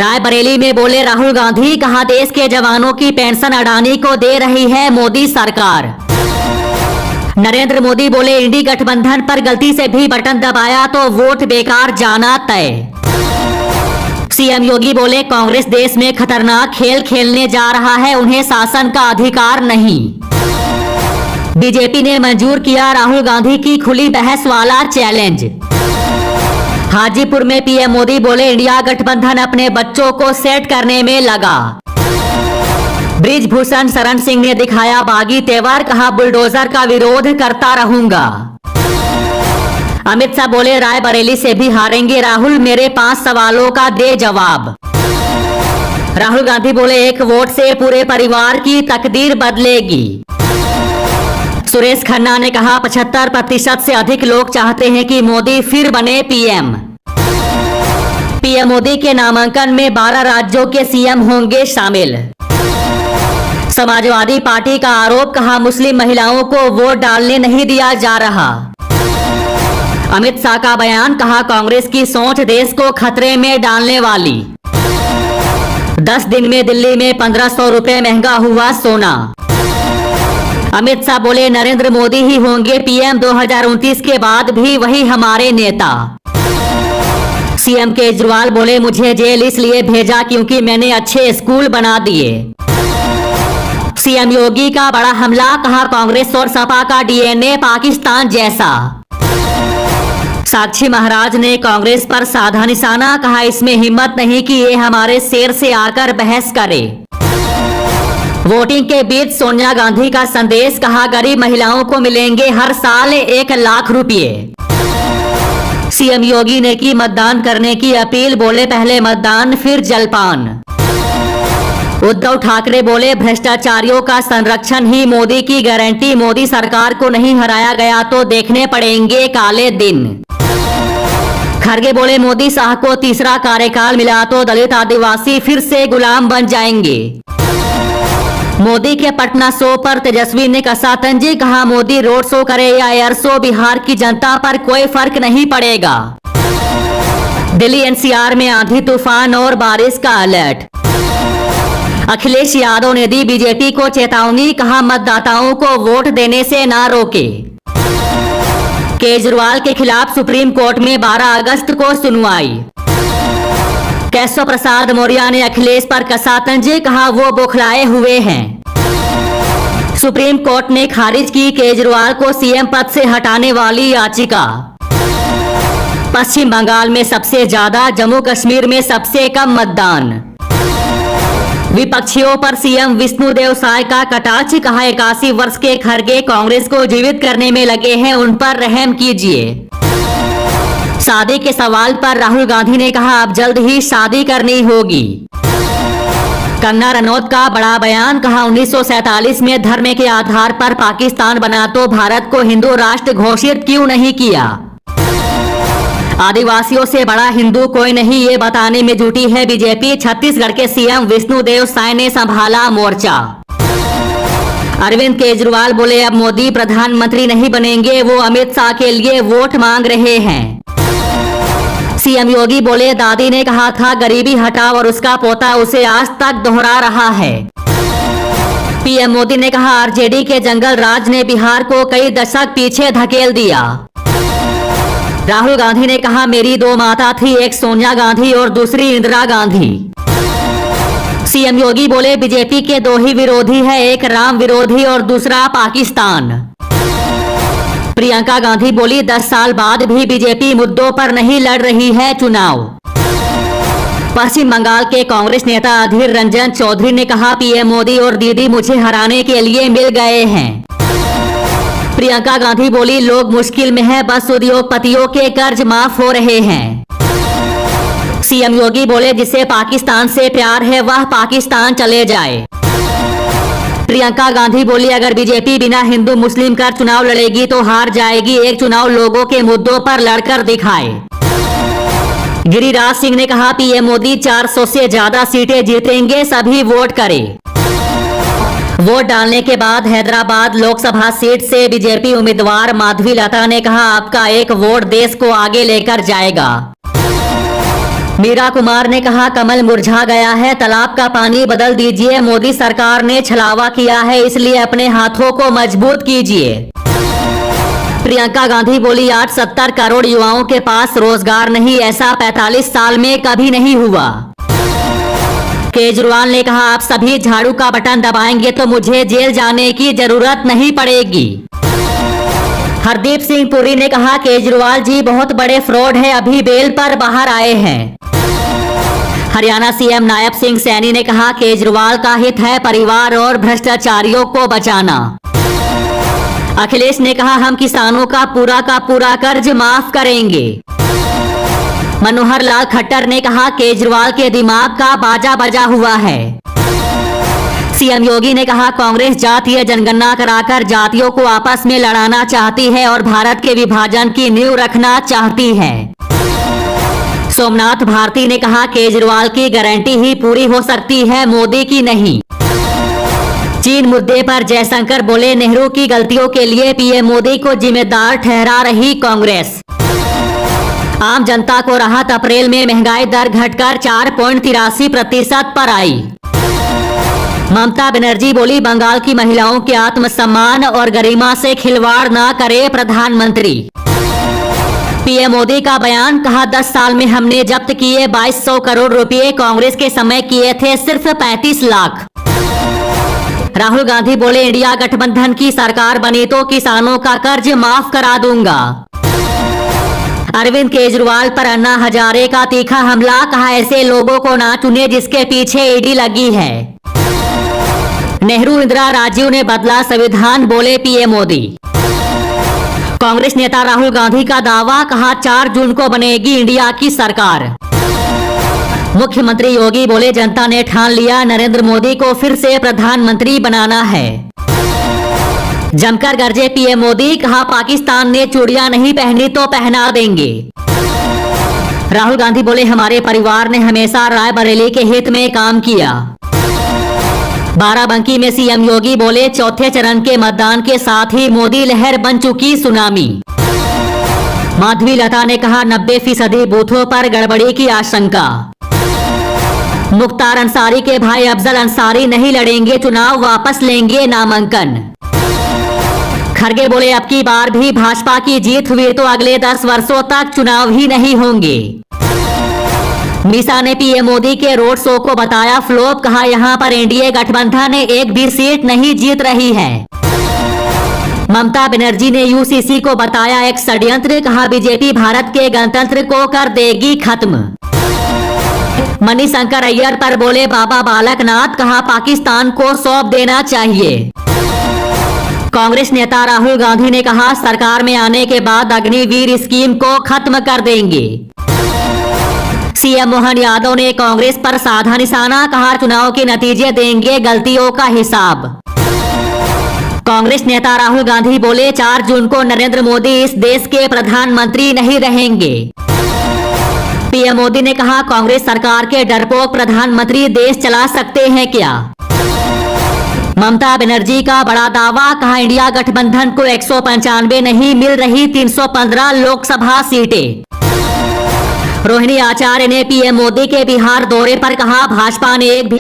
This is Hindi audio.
रायबरेली में बोले राहुल गांधी, कहा देश के जवानों की पेंशन अडानी को दे रही है मोदी सरकार। नरेंद्र मोदी बोले इंडी गठबंधन पर गलती से भी बटन दबाया तो वोट बेकार जाना तय। सीएम योगी बोले कांग्रेस देश में खतरनाक खेल खेलने जा रहा है, उन्हें शासन का अधिकार नहीं। बीजेपी ने मंजूर किया राहुल गांधी की खुली बहस वाला चैलेंज। हाजीपुर में पीएम मोदी बोले इंडिया गठबंधन अपने बच्चों को सेट करने में लगा। ब्रिजभूषण शरण सिंह ने दिखाया बागी तेवर, कहा बुलडोजर का विरोध करता रहूंगा। अमित शाह बोले रायबरेली से भी हारेंगे राहुल, मेरे 5 सवालों का दे जवाब। राहुल गांधी बोले एक वोट से पूरे परिवार की तकदीर बदलेगी। सुरेश खन्ना ने कहा 75% से अधिक लोग चाहते हैं कि मोदी फिर बने पीएम। पीएम मोदी के नामांकन में 12 राज्यों के सीएम होंगे शामिल। समाजवादी पार्टी का आरोप, कहा मुस्लिम महिलाओं को वोट डालने नहीं दिया जा रहा। अमित शाह का बयान, कहा कांग्रेस की सोच देश को खतरे में डालने वाली। 10 दिन में दिल्ली में 1500 रुपए महंगा हुआ सोना। अमित शाह बोले नरेंद्र मोदी ही होंगे पीएम, 2029 के बाद भी वही हमारे नेता। सीएम केजरीवाल बोले मुझे जेल इसलिए भेजा क्योंकि मैंने अच्छे स्कूल बना दिए। सीएम योगी का बड़ा हमला, कहा कांग्रेस और सपा का डीएनए पाकिस्तान जैसा। साक्षी महाराज ने कांग्रेस पर साधा निशाना, कहा इसमें हिम्मत नहीं कि ये हमारे शेर से आकर बहस करे। वोटिंग के बीच सोनिया गांधी का संदेश, कहा गरीब महिलाओं को मिलेंगे हर साल 1 लाख रुपए। सीएम योगी ने की मतदान करने की अपील, बोले पहले मतदान फिर जलपान। उद्धव ठाकरे बोले भ्रष्टाचारियों का संरक्षण ही मोदी की गारंटी, मोदी सरकार को नहीं हराया गया तो देखने पड़ेंगे काले दिन। खड़गे बोले मोदी शाह को तीसरा कार्यकाल मिला तो दलित आदिवासी फिर से गुलाम बन जाएंगे। मोदी के पटना शो पर तेजस्वी ने कसा तंजी, कहा मोदी रोड शो करे या एयर शो, बिहार की जनता पर कोई फर्क नहीं पड़ेगा। दिल्ली एनसीआर में आंधी तूफान और बारिश का अलर्ट। अखिलेश यादव ने दी बीजेपी को चेतावनी, कहा मतदाताओं को वोट देने से ना रोके। केजरीवाल के खिलाफ सुप्रीम कोर्ट में 12 अगस्त को सुनवाई। केशव प्रसाद मौर्य ने अखिलेश पर कसा तंज, कहा वो बौखलाए हुए हैं। सुप्रीम कोर्ट ने खारिज की केजरीवाल को सीएम पद से हटाने वाली याचिका। पश्चिम बंगाल में सबसे ज्यादा, जम्मू कश्मीर में सबसे कम मतदान। विपक्षियों पर सीएम विष्णुदेव साय का कटाक्ष, कहा 81 वर्ष के खड़गे कांग्रेस को जीवित करने में लगे हैं, उन पर रहम कीजिए। शादी के सवाल पर राहुल गांधी ने कहा अब जल्द ही शादी करनी होगी। कंगना रनौत का बड़ा बयान, कहा 1947 में धर्म के आधार पर पाकिस्तान बना तो भारत को हिंदू राष्ट्र घोषित क्यों नहीं किया। आदिवासियों से बड़ा हिंदू कोई नहीं, ये बताने में जुटी है बीजेपी। छत्तीसगढ़ के सीएम विष्णुदेव साय ने संभाला मोर्चा। अरविंद केजरीवाल बोले अब मोदी प्रधानमंत्री नहीं बनेंगे, वो अमित शाह के लिए वोट मांग रहे हैं। सीएम योगी बोले दादी ने कहा था गरीबी हटाओ और उसका पोता उसे आज तक दोहरा रहा है। पीएम मोदी ने कहा आरजेडी के जंगल राज ने बिहार को कई दशक पीछे धकेल दिया। राहुल गांधी ने कहा मेरी 2 माता थी, एक सोनिया गांधी और दूसरी इंदिरा गांधी। सीएम योगी बोले बीजेपी के 2 ही विरोधी है, एक राम विरोधी और दूसरा पाकिस्तान। प्रियंका गांधी बोली 10 साल बाद भी बीजेपी मुद्दों पर नहीं लड़ रही है चुनाव। पश्चिम बंगाल के कांग्रेस नेता अधीर रंजन चौधरी ने कहा पीएम मोदी और दीदी मुझे हराने के लिए मिल गए हैं। प्रियंका गांधी बोली लोग मुश्किल में है, बस उद्योगपतियों के कर्ज माफ हो रहे हैं। सीएम योगी बोले जिसे पाकिस्तान से प्यार है वह पाकिस्तान चले जाए। प्रियंका गांधी बोली अगर बीजेपी बिना हिंदू मुस्लिम कर चुनाव लड़ेगी तो हार जाएगी, एक चुनाव लोगों के मुद्दों पर लड़कर दिखाए। गिरिराज सिंह ने कहा पीएम मोदी 400 से ज्यादा सीटें जीतेंगे, सभी वोट करें। वोट डालने के बाद हैदराबाद लोकसभा सीट से बीजेपी उम्मीदवार माधवी लता ने कहा आपका एक वोट देश को आगे लेकर जाएगा। मीरा कुमार ने कहा, कमल मुरझा गया है, तालाब का पानी बदल दीजिए। मोदी सरकार ने छलावा किया है, इसलिए अपने हाथों को मजबूत कीजिए। प्रियंका गांधी बोली, आज 70 करोड़ युवाओं के पास रोजगार नहीं, ऐसा 45 साल में कभी नहीं हुआ। केजरीवाल ने कहा, आप सभी झाड़ू का बटन दबाएंगे तो मुझे जेल जाने की जरूरत नहीं पड़ेगी। हरदीप सिंह पुरी ने कहा, केजरीवाल जी बहुत बड़े फ्रॉड है, अभी बेल पर बाहर आए हैं। हरियाणा सीएम नायब सिंह सैनी ने कहा, केजरीवाल का हित है परिवार और भ्रष्टाचारियों को बचाना। अखिलेश ने कहा, हम किसानों का पूरा कर्ज माफ करेंगे। मनोहर लाल खट्टर ने कहा, केजरीवाल के दिमाग का बाजा बजा हुआ है। सीएम योगी ने कहा, कांग्रेस जातीय जनगणना कराकर जातियों को आपस में लड़ाना चाहती है और भारत के विभाजन की नींव रखना चाहती है। सोमनाथ भारती ने कहा, केजरीवाल की गारंटी ही पूरी हो सकती है, मोदी की नहीं। चीन मुद्दे पर जयशंकर बोले, नेहरू की गलतियों के लिए पीएम मोदी को जिम्मेदार ठहरा रही कांग्रेस। आम जनता को राहत, अप्रैल में महंगाई दर घटकर 4.83% पर आई। ममता बनर्जी बोली, बंगाल की महिलाओं के आत्मसम्मान और गरिमा से खिलवाड़ न करे प्रधानमंत्री। पीएम मोदी का बयान, कहा, 10 साल में हमने जब्त किए 2200 करोड़ रुपए, कांग्रेस के समय किए थे सिर्फ 35 लाख। राहुल गांधी बोले, इंडिया गठबंधन की सरकार बनी तो किसानों का कर्ज माफ करा दूंगा। अरविंद केजरीवाल पर अन्ना हजारे का तीखा हमला, कहा, ऐसे लोगों को ना चुने जिसके पीछे ईडी लगी है। नेहरू इंदिरा राजीव ने बदला संविधान, बोले पीएम मोदी। कांग्रेस नेता राहुल गांधी का दावा, कहा, 4 जून को बनेगी इंडिया की सरकार। मुख्यमंत्री योगी बोले, जनता ने ठान लिया, नरेंद्र मोदी को फिर से प्रधानमंत्री बनाना है। जमकर गरजे पीएम मोदी, कहा, पाकिस्तान ने चूड़ियां नहीं पहनी तो पहना देंगे। राहुल गांधी बोले, हमारे परिवार ने हमेशा रायबरेली के हित में काम किया। बाराबंकी में सीएम योगी बोले, चौथे चरण के मतदान के साथ ही मोदी लहर बन चुकी सुनामी। माधवी लता ने कहा, 90% बूथों पर गड़बड़ी की आशंका। मुख्तार अंसारी के भाई अफजल अंसारी नहीं लड़ेंगे चुनाव, वापस लेंगे नामांकन। खड़गे बोले, अब की बार भी भाजपा की जीत हुई तो अगले 10 वर्षों तक चुनाव ही नहीं होंगे। मीसा ने पीएम मोदी के रोड शो को बताया फ्लॉप, कहा, यहां पर एनडीए गठबंधन एक भी सीट नहीं जीत रही है। ममता बनर्जी ने यूसीसी को बताया एक षड्यंत्र, कहा, बीजेपी भारत के गणतंत्र को कर देगी खत्म। मणिशंकर अय्यर पर बोले बाबा बालकनाथ, कहा, पाकिस्तान को सौंप देना चाहिए। कांग्रेस नेता राहुल गांधी ने कहा, सरकार में आने के बाद अग्निवीर स्कीम को खत्म कर देंगे। सीएम मोहन यादव ने कांग्रेस पर साधा निशाना, कहा, चुनाव के नतीजे देंगे गलतियों का हिसाब। कांग्रेस नेता राहुल गांधी बोले, 4 जून को नरेंद्र मोदी इस देश के प्रधानमंत्री नहीं रहेंगे। पीएम मोदी ने कहा, कांग्रेस सरकार के डरपोक प्रधानमंत्री देश चला सकते हैं क्या। ममता बनर्जी का बड़ा दावा, कहा, इंडिया गठबंधन को 195 नहीं मिल रही 315 लोकसभा सीटें। रोहिणी आचार्य ने पीएम मोदी के बिहार दौरे पर कहा, भाजपा ने एक भी